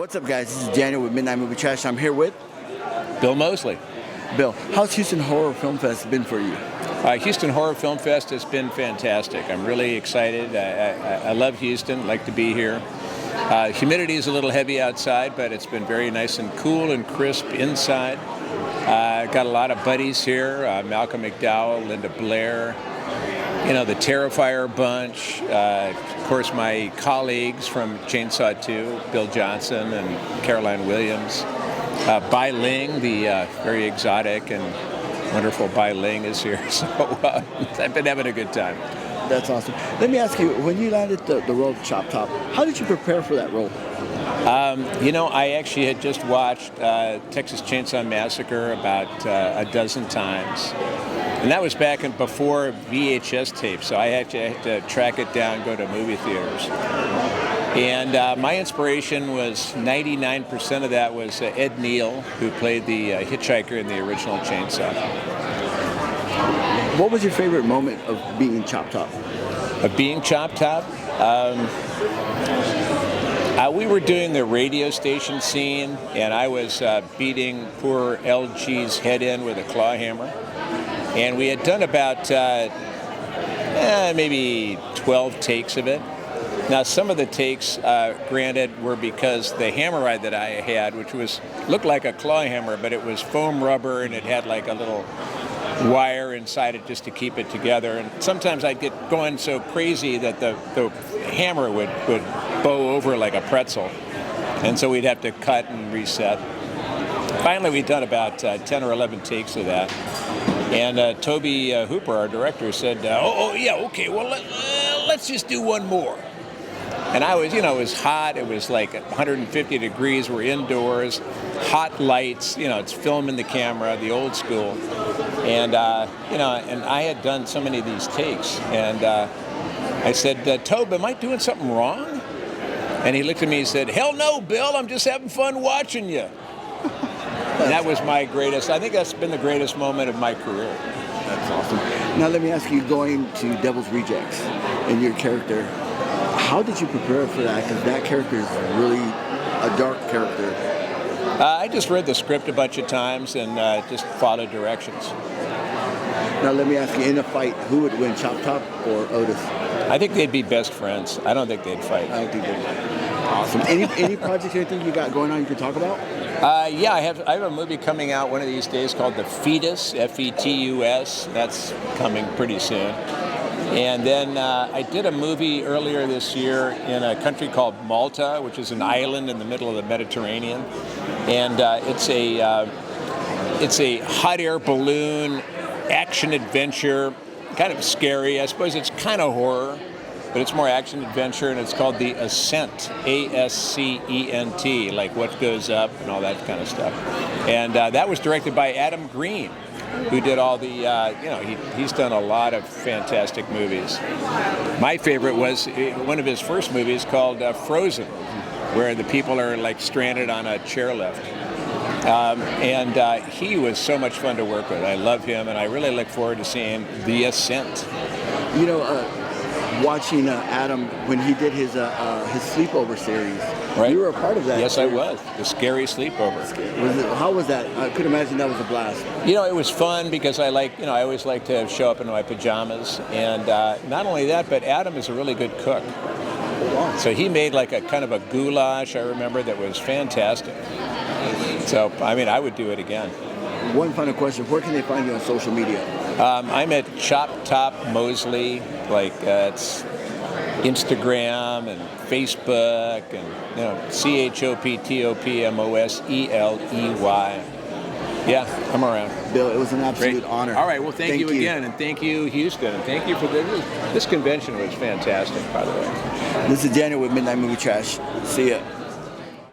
What's up, guys? This is Daniel with Midnight Movie Trash. I'm here with Bill Moseley. Bill. How's Houston Horror Film Fest been for you? Houston Horror Film Fest has been fantastic. I'm really excited. I love Houston, like to be here. Humidity is a little heavy outside, but it's been very nice and cool and crisp inside. Got a lot of buddies here, Malcolm McDowell, Linda Blair, the Terrifier bunch, of course my colleagues from Chainsaw 2, Bill Johnson and Caroline Williams. Bai Ling, the very exotic and wonderful Bai Ling is here, so I've been having a good time. That's awesome. Let me ask you, when you landed the role of Chop Top, how did you prepare for that role? I actually had just watched Texas Chainsaw Massacre about a dozen times. And that was back before VHS tapes, so I had to track it down, go to movie theaters. And my inspiration was 99% of that was Ed Neal, who played the hitchhiker in the original Chainsaw. What was your favorite moment of being Chop Top? Of being Chop Top? We were doing the radio station scene, and I was beating poor LG's head in with a claw hammer. And we had done about maybe 12 takes of it. Now, some of the takes, granted, were because the hammer ride that I had, which looked like a claw hammer, but it was foam rubber and it had like a little wire inside it just to keep it together. And sometimes I'd get going so crazy that the hammer would bow over like a pretzel. And so we'd have to cut and reset. Finally, we'd done about 10 or 11 takes of that. And Toby Hooper, our director, said, okay, well, let's just do one more. And I was, it was hot. It was like 150 degrees. We're indoors, hot lights. It's film in the camera, the old school. And and I had done so many of these takes. And I said, Tobe, am I doing something wrong? And he looked at me and said, hell no, Bill. I'm just having fun watching you. And that was my greatest. I think that's been the greatest moment of my career. That's awesome. Now let me ask you, going to Devil's Rejects and your character, how did you prepare for that? Because that character is really a dark character. I just read the script a bunch of times and just followed directions. Now let me ask you, in a fight, who would win, Chop Top or Otis? I think they'd be best friends. I don't think they'd fight. I don't think they'd fight. Awesome. Any projects or anything you got going on you can talk about? I have a movie coming out one of these days called The Fetus, F-E-T-U-S. That's coming pretty soon. And then I did a movie earlier this year in a country called Malta, which is an island in the middle of the Mediterranean. And it's a hot air balloon action adventure, kind of scary. I suppose it's kind of horror, but it's more action adventure, and it's called The Ascent, A-S-C-E-N-T, like what goes up and all that kind of stuff. And that was directed by Adam Green, who did all the, he's done a lot of fantastic movies. My favorite was one of his first movies called Frozen, where the people are like stranded on a chairlift. And he was so much fun to work with. I love him, and I really look forward to seeing The Ascent. Watching Adam when he did his sleepover series, right? You were a part of that. Yes, series. I was. The Scary Sleepover. How was that? I could imagine that was a blast. It was fun because I always like to show up in my pajamas, and not only that, but Adam is a really good cook. Oh, wow. So he made like a kind of a goulash, I remember, that was fantastic. So, I would do it again. One final question. Where can they find you on social media? I'm at Chop Top Moseley, it's Instagram and Facebook, and CHOPTOPMOSELEY. Yeah, I'm around. Bill, it was an absolute honor. All right, well, thank you again, and thank you, Houston, and thank you for this convention was fantastic, by the way. This is Daniel with Midnight Movie Trash. See ya.